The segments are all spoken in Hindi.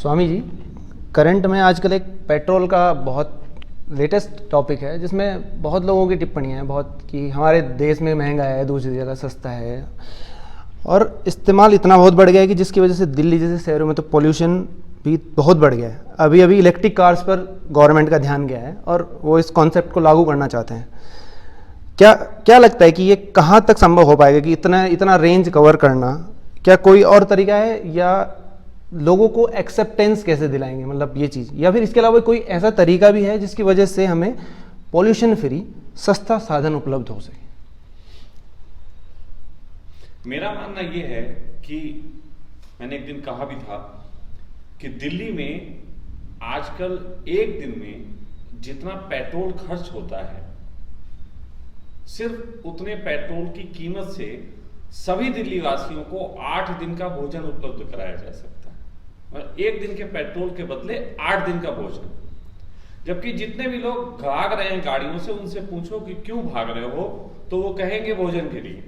स्वामी जी, करंट में आजकल एक पेट्रोल का बहुत लेटेस्ट टॉपिक है जिसमें बहुत लोगों की टिप्पणियाँ हैं बहुत कि हमारे देश में महंगा है, दूसरी जगह सस्ता है और इस्तेमाल इतना बहुत बढ़ गया है कि जिसकी वजह से दिल्ली जैसे शहरों में तो पोल्यूशन भी बहुत बढ़ गया है। अभी अभी इलेक्ट्रिक कार्स पर गवर्नमेंट का ध्यान गया है और वो इस कॉन्सेप्ट को लागू करना चाहते हैं। क्या लगता है कि ये कहाँ तक संभव हो पाएगा कि इतना रेंज कवर करना? क्या कोई और तरीका है या लोगों को एक्सेप्टेंस कैसे दिलाएंगे, मतलब ये चीज़, या फिर इसके अलावा कोई ऐसा तरीका भी है जिसकी वजह से हमें पॉल्यूशन फ्री सस्ता साधन उपलब्ध हो सके? मेरा मानना ये है कि मैंने एक दिन कहा भी था कि दिल्ली में आजकल एक दिन में जितना पेट्रोल खर्च होता है, सिर्फ उतने पेट्रोल की कीमत से सभी दिल्ली वासियों को 8 दिन का भोजन उपलब्ध कराया जा सकता है। और एक दिन के पेट्रोल के बदले 8 दिन का भोजन। जबकि जितने भी लोग भाग रहे हैं गाड़ियों से, उनसे पूछो कि क्यों भाग रहे हो, तो वो कहेंगे भोजन के लिए।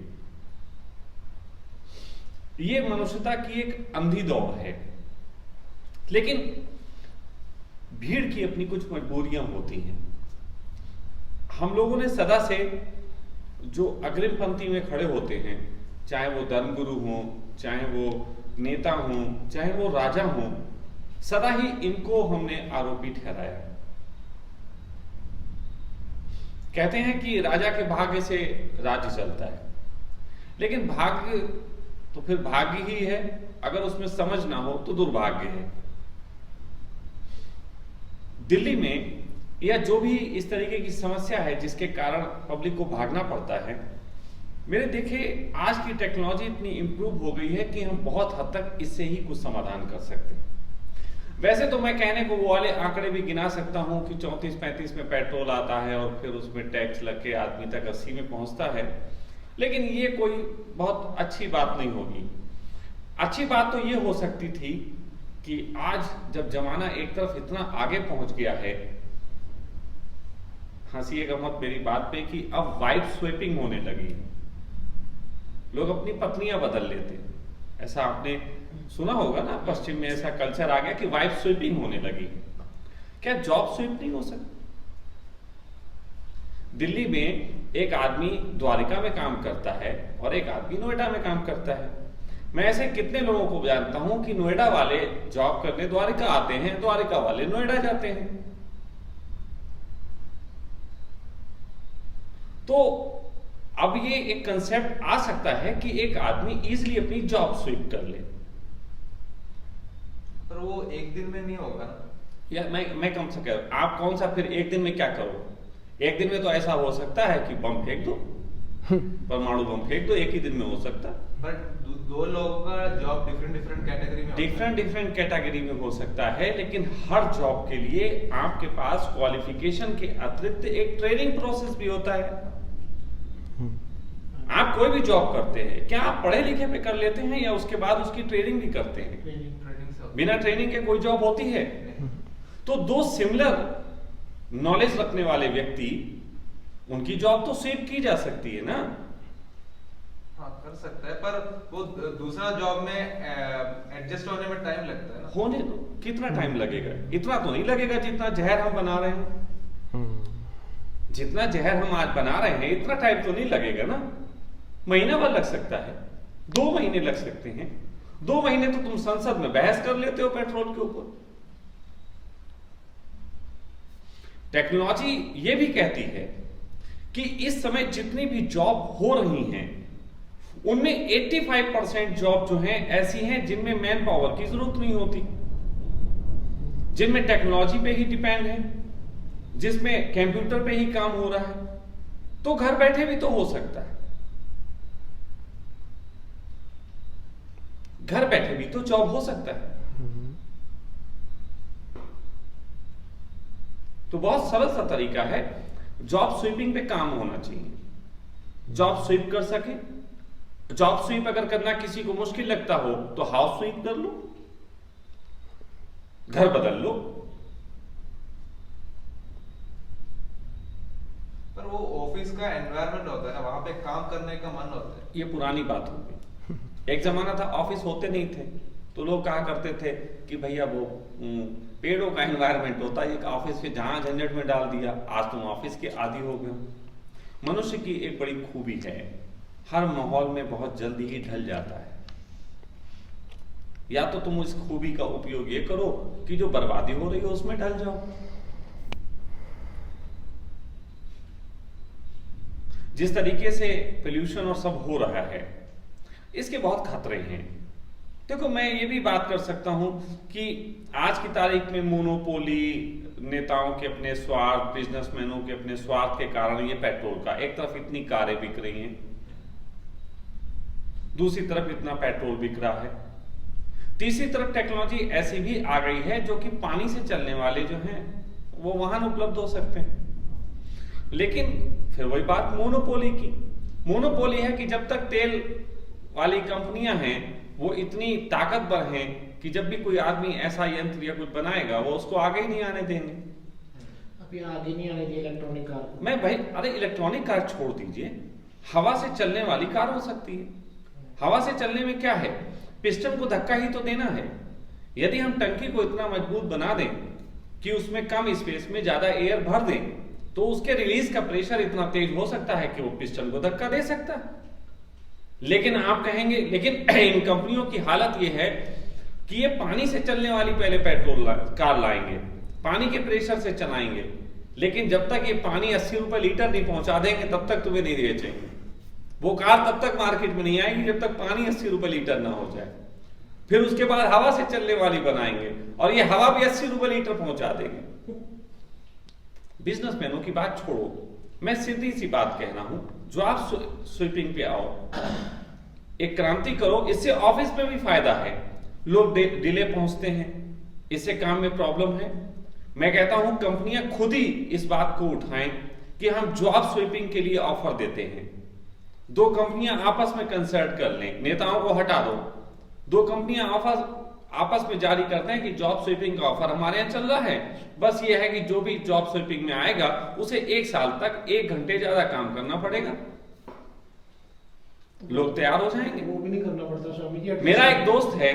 ये मनुष्यता की एक अंधी दौड़ है। लेकिन भीड़ की अपनी कुछ मजबूरियां होती हैं। हम लोगों ने सदा से जो अग्रिम पंक्ति में खड़े होते हैं, चाहे वो धर्मगुरु हों, चाहे वो नेता हों, चाहे वो राजा हों, सदा ही इनको हमने आरोपी ठहराया। कहते हैं कि राजा के भाग्य से राज्य चलता है, लेकिन भाग्य तो फिर भाग्य ही है, अगर उसमें समझ ना हो तो दुर्भाग्य है। दिल्ली में या जो भी इस तरीके की समस्या है जिसके कारण पब्लिक को भागना पड़ता है, मेरे देखे आज की टेक्नोलॉजी इतनी इंप्रूव हो गई है कि हम बहुत हद तक इससे ही कुछ समाधान कर सकते हैं। वैसे तो मैं कहने को वो वाले आंकड़े भी गिना सकता हूं कि 34-35 में पेट्रोल आता है और फिर उसमें टैक्स लग के आदमी तक 80 में पहुंचता है, लेकिन ये कोई बहुत अच्छी बात नहीं होगी। अच्छी बात तो ये हो सकती थी कि आज जब जमाना एक तरफ इतना आगे पहुंच गया है, हंसिएगा मत मेरी बात पे, कि अब वाइफ स्वेपिंग होने लगी। लोग अपनी पत्नियां बदल लेते हैं। ऐसा आपने सुना होगा ना, पश्चिम में ऐसा कल्चर आ गया कि वाइफ स्वेपिंग होने लगी। क्या जॉब स्वेप नहीं हो सकती? दिल्ली में एक आदमी द्वारिका में काम करता है और एक आदमी नोएडा में काम करता है। मैं ऐसे कितने लोगों को जानता हूं कि नोएडा वाले जॉब करने द्वारिका आते हैं, द्वारिका वाले नोएडा जाते हैं। तो अब ये एक कंसेप्ट आ सकता है कि एक आदमी इजीली अपनी जॉब स्विप कर ले, पर वो एक दिन में नहीं होगा ना। या मैं कम से कम, आप कौन सा फिर एक दिन में क्या करो? एक दिन में तो ऐसा हो सकता है कि बम फेंक दो, परमाणु बम फेंक दो, एक ही दिन में हो सकता है। बट दो लोगों का जॉब डिफरेंट कैटेगरी में डिफरेंट कैटेगरी में हो सकता है, लेकिन हर जॉब के लिए आपके पास क्वालिफिकेशन के अतिरिक्त एक ट्रेनिंग प्रोसेस भी होता है। आप कोई भी जॉब करते हैं, क्या आप पढ़े लिखे पे कर लेते हैं या उसके बाद उसकी ट्रेनिंग भी करते हैं? बिना ट्रेनिंग के कोई जॉब होती है? तो दो सिमिलर नॉलेज रखने वाले व्यक्ति, उनकी जॉब तो स्वीप की जा सकती है ना। हाँ, कर सकता है, पर वो दूसरा जॉब में एडजस्ट होने में टाइम लगता है ना। होने दो, कितना टाइम लगेगा? इतना तो नहीं लगेगा जितना जहर हम बना रहे हैं। जितना जहर हम आज बना रहे हैं इतना टाइम तो नहीं लगेगा ना। महीना भर लग सकता है, 2 महीने लग सकते हैं। 2 महीने तो तुम संसद में बहस कर लेते हो पेट्रोल के ऊपर। टेक्नोलॉजी ये भी कहती है कि इस समय जितनी भी जॉब हो रही हैं, उनमें 85% जॉब जो हैं ऐसी हैं जिनमें मैन पावर की जरूरत नहीं होती, जिनमें टेक्नोलॉजी पे ही डिपेंड है, जिसमें कंप्यूटर पे ही काम हो रहा है। तो घर बैठे भी तो हो सकता है, घर बैठे भी तो जॉब हो सकता है। तो बहुत सरल सा तरीका है, जॉब स्वीपिंग पे काम होना चाहिए। जॉब स्वीप कर सके। जॉब स्वीप अगर करना किसी को मुश्किल लगता हो तो हाउस स्वीप कर लो, घर बदल लो। पर वो ऑफिस का एनवायरनमेंट होता है ना, वहां पे काम करने का मन होता है। ये पुरानी बात हो गई। एक जमाना था ऑफिस होते नहीं थे, तो लोग कहा करते थे कि भैया वो पेड़ों का एनवायरनमेंट होता है, एक ऑफिस के जहां झंझट में डाल दिया, आज तुम ऑफिस के आदी हो गए हो। मनुष्य की एक बड़ी खूबी है, हर माहौल में बहुत जल्दी ही ढल जाता है। या तो तुम उस खूबी का उपयोग ये करो कि जो बर्बादी हो रही है उसमें ढल जाओ। जिस तरीके से पोल्यूशन और सब हो रहा है, इसके बहुत खतरे हैं। देखो, मैं ये भी बात कर सकता हूं कि आज की तारीख में मोनोपोली, नेताओं के अपने स्वार्थ, बिजनेसमैनों के अपने स्वार्थ के कारण ये पेट्रोल का, एक तरफ इतनी कारें बिक रही हैं, दूसरी तरफ इतना पेट्रोल बिक रहा है, तीसरी तरफ टेक्नोलॉजी ऐसी भी आ गई है जो कि पानी से चलने वाले जो हैं वो वाहन उपलब्ध हो सकते हैं। लेकिन फिर वही बात मोनोपोली की, मोनोपोली है कि जब तक तेल वाली कंपनियां हैं वो इतनी ताकतवर हैं कि जब भी कोई आदमी ऐसा यंत्र या कुछ बनाएगा वो उसको आगे ही नहीं आने देंगे। अभी आगे नहीं आने दिए इलेक्ट्रॉनिक कार। मैं भाई, अरे इलेक्ट्रॉनिक कार छोड़ दीजिए, हवा से चलने वाली कार हो सकती है। हवा से चलने में क्या है, पिस्टन को धक्का ही तो देना है। यदि हम टंकी को इतना मजबूत बना दें कि उसमें कम स्पेस में ज्यादा एयर भर दें तो उसके रिलीज का प्रेशर इतना तेज हो सकता है कि वो पिस्टन को धक्का दे सकता है। लेकिन आप कहेंगे, लेकिन इन कंपनियों की हालत ये है कि ये पानी से चलने वाली पहले पेट्रोल कार लाएंगे, पानी के प्रेशर से चलाएंगे, लेकिन जब तक ये पानी 80 रुपए लीटर नहीं पहुंचा देंगे तब तक तुम्हें नहीं बेचेंगे। वो कार तब तक मार्केट में नहीं आएगी जब तक पानी 80 रुपए लीटर ना हो जाए। फिर उसके बाद हवा से चलने वाली बनाएंगे और ये हवा भी 80 रुपए लीटर पहुंचा देंगे। बिजनेसमैनों की बात छोड़ो, मैं सीधी सी बात कह रहा हूं, जो आप स्वीपिंग पे आओ, एक क्रांति करो, इससे ऑफिस में भी फायदा है, लोग डिले पहुंचते हैं, इससे काम में प्रॉब्लम है। मैं कहता हूं कंपनियां खुद ही इस बात को उठाएं कि हम जॉब स्वीपिंग के लिए ऑफर देते हैं। 2 कंपनियां आपस में कंसल्ट कर लें, नेताओं को हटा दो, 2 कंपनियां आपस में जारी करते हैं कि जॉब स्वीपिंग का ऑफर हमारे यहाँ चल रहा है। बस ये है कि जो भी जॉब स्वीपिंग में आएगा उसे 1 साल तक 1 घंटे ज्यादा काम करना पड़ेगा, लोग तैयार हो जाएंगे। वो भी नहीं करना पड़ता स्वामी जी। मेरा एक दोस्त है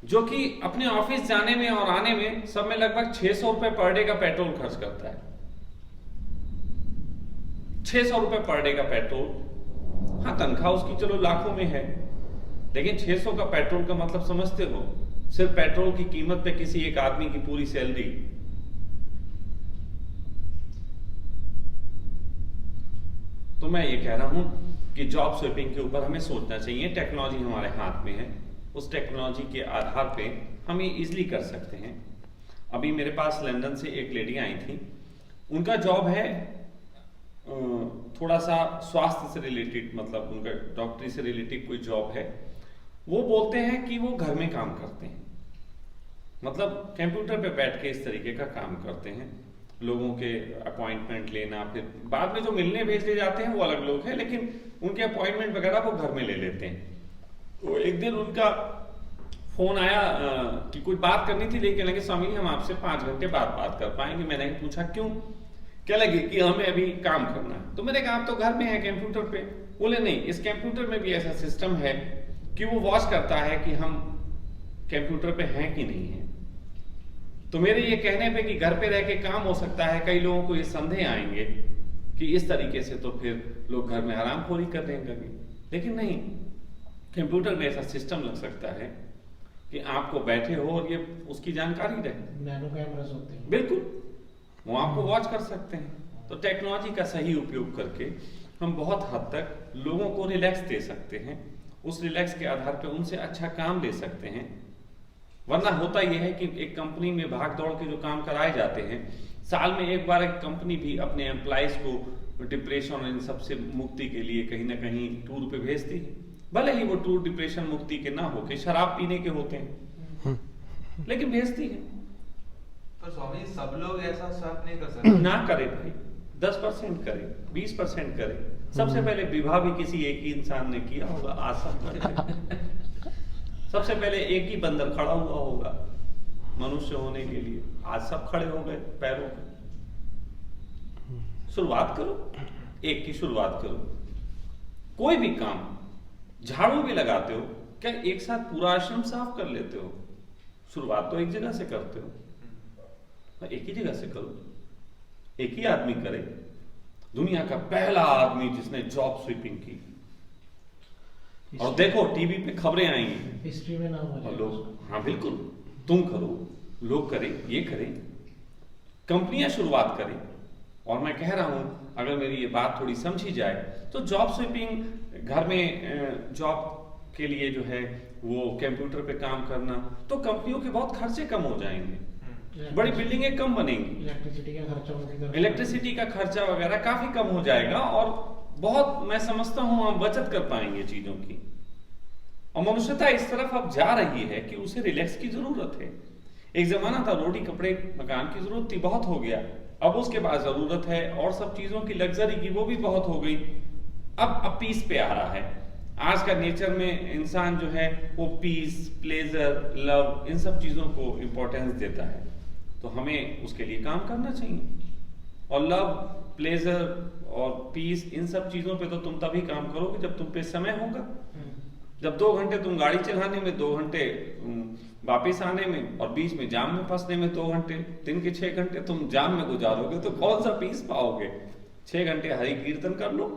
जो कि अपने ऑफिस जाने में और आने में सब में लगभग 600 रुपए पर डे का पेट्रोल खर्च करता है। 600 रुपए पर डे का पेट्रोल। हाँ, तनख्वाह उसकी चलो लाखों में है, लेकिन 600 का पेट्रोल का मतलब समझते हो, सिर्फ पेट्रोल की कीमत पे किसी एक आदमी की पूरी सैलरी। तो मैं ये कह रहा हूं कि जॉब स्वीपिंग के ऊपर हमें सोचना चाहिए। टेक्नोलॉजी हमारे हाथ में है, उस टेक्नोलॉजी के आधार पे हम ये इजीली कर सकते हैं। अभी मेरे पास लंदन से एक लेडी आई थी, उनका जॉब है थोड़ा सा स्वास्थ्य से रिलेटेड, मतलब उनका डॉक्टरी से रिलेटेड कोई जॉब है। वो बोलते हैं कि वो घर में काम करते हैं, मतलब कंप्यूटर पे बैठ के इस तरीके का काम करते हैं, लोगों के अपॉइंटमेंट लेना, फिर बाद में जो मिलने भेजे जाते हैं वो अलग लोग हैं, लेकिन उनके अपॉइंटमेंट वगैरह वो घर में ले लेते हैं। तो एक दिन उनका फोन आया कि कोई बात करनी थी, लेकिन लगे स्वामी जी हम आपसे 5 घंटे बाद बात कर पाएंगे। मैंने पूछा क्यों? क्या लगे कि हमें अभी काम करना है। तो मैंने कहा आप तो घर में हैं कंप्यूटर पे। बोले नहीं, इस कंप्यूटर में भी ऐसा सिस्टम है कि वो वॉच करता है कि हम कंप्यूटर पे हैं कि नहीं है। तो मेरे ये कहने पे कि घर पे रह के काम हो सकता है, कई लोगों को ये संदेह आएंगे कि इस तरीके से तो फिर लोग घर में आरामखोरी कर देंगे, लेकिन नहीं, कंप्यूटर में ऐसा सिस्टम लग सकता है कि आपको बैठे हो और ये उसकी जानकारी रहे। नैनो कैमरास होते हैं, बिल्कुल, वो आपको वॉच कर सकते हैं। तो टेक्नोलॉजी का सही उपयोग करके हम बहुत हद तक लोगों को रिलैक्स दे सकते हैं, उस रिलैक्स के आधार पर उनसे अच्छा काम ले सकते हैं। वरना होता यह है कि एक कंपनी में भाग दौड़ के जो काम कराए जाते हैं, साल में एक बार एक कंपनी भी अपने एम्प्लॉइज को डिप्रेशन और इन सबसे मुक्ति के लिए कहीं ना कहीं टूर पे भेजती है। भले ही वो टूर डिप्रेशन मुक्ति के ना होके शराब पीने के होते हैं, लेकिन भेजती है। पर स्वामी सब लोग ऐसा सब नहीं कर सकते। ना करे भाई, 10% करे, 20% करे। सबसे पहले विवाह भी किसी एक ही इंसान ने किया होगा, आज सब करते। सबसे पहले एक ही बंदर खड़ा हुआ होगा मनुष्य होने के लिए, आज सब खड़े हो गए पैरों पे। शुरुआत करो, एक की शुरुआत करो। कोई भी काम, झाड़ू भी लगाते हो क्या एक साथ पूरा आश्रम साफ कर लेते हो? शुरुआत तो एक जगह से करते हो, एक ही जगह से करो, एक ही आदमी करे। दुनिया का पहला आदमी जिसने जॉब स्वीपिंग की, और देखो टीवी पे खबरें आई हैं, हिस्ट्री में नाम और हो लोग, हाँ बिल्कुल, तुम करो, लोग करें, ये करें, कंपनियां शुरुआत करें। और मैं कह रहा हूं, अगर मेरी ये बात थोड़ी समझी जाए तो जॉब स्वीपिंग, घर में जॉब के लिए जो है वो कंप्यूटर पे काम करना, तो कंपनियों के बहुत खर्चे कम हो जाएंगे, बड़ी बिल्डिंगें कम बनेंगी, इलेक्ट्रिसिटी का खर्चा वगैरह काफी कम हो जाएगा, और बहुत, मैं समझता हूं हम बचत कर पाएंगे चीजों की। और मनुष्यता इस तरफ अब जा रही है कि उसे रिलैक्स की जरूरत है। एक जमाना था रोटी कपड़े मकान की जरूरत थी, बहुत हो गया। अब उसके बाद जरूरत है और सब चीजों की, लग्जरी की, वो भी बहुत हो गई। अब पीस पे आ रहा है। आज का नेचर में इंसान जो है वो पीस, प्लेजर, लव, इन सब चीजों को इंपॉर्टेंस देता है, तो हमें उसके लिए काम करना चाहिए। और लव, प्लेजर और पीस, इन सब चीजों पे तो तुम तभी काम करोगे जब तुम पे समय होगा। जब 2 घंटे तुम गाड़ी चलाने में, 2 घंटे वापिस आने में, और बीच में जाम में फंसने में 2 घंटे, दिन के 6 घंटे तुम जाम में गुजारोगे, तो कौन सा पीस पाओगे? 6 घंटे हरि कीर्तन कर लो।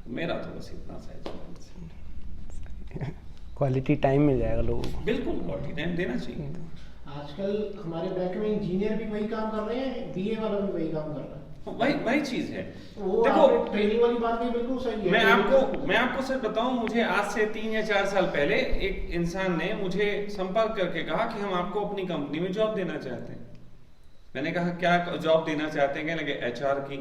मेरा तो बस इतना सा है। क्वालिटी टाइम मिल जाएगा लोगों को। बिल्कुल क्वालिटी टाइम देना चाहिए। आजकल हमारे बैंक में इंजीनियर भी वही काम कर रहे हैं, बीए वाला भी वही काम कर रहा है। वही चीज है। वो देखो, ट्रेनिंग वाली बात भी बिल्कुल सही है। मैं आपको सच बताऊं, मुझे आज से 3 या 4 साल पहले एक इंसान ने मुझे संपर्क करके कहा कि हम आपको अपनी कंपनी में जॉब देना चाहते हैं। मैंने कहा क्या जॉब देना चाहते हैं? कहने लगे HR की।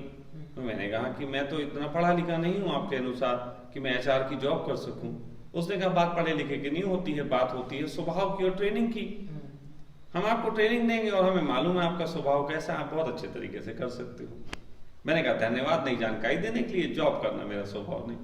तो मैंने कहा कि मैं तो इतना पढ़ा लिखा नहीं हूं आपके अनुसार कि मैं HR की जॉब कर सकूं। उसने कहा बात पढ़े लिखे की नहीं होती है, बात होती है स्वभाव की और ट्रेनिंग की। हम आपको ट्रेनिंग देंगे और हमें मालूम है आपका स्वभाव कैसा, आप बहुत अच्छे तरीके से कर सकते हो। मैंने कहा धन्यवाद, नहीं जानकारी देने के लिए, जॉब करना मेरा स्वभाव नहीं।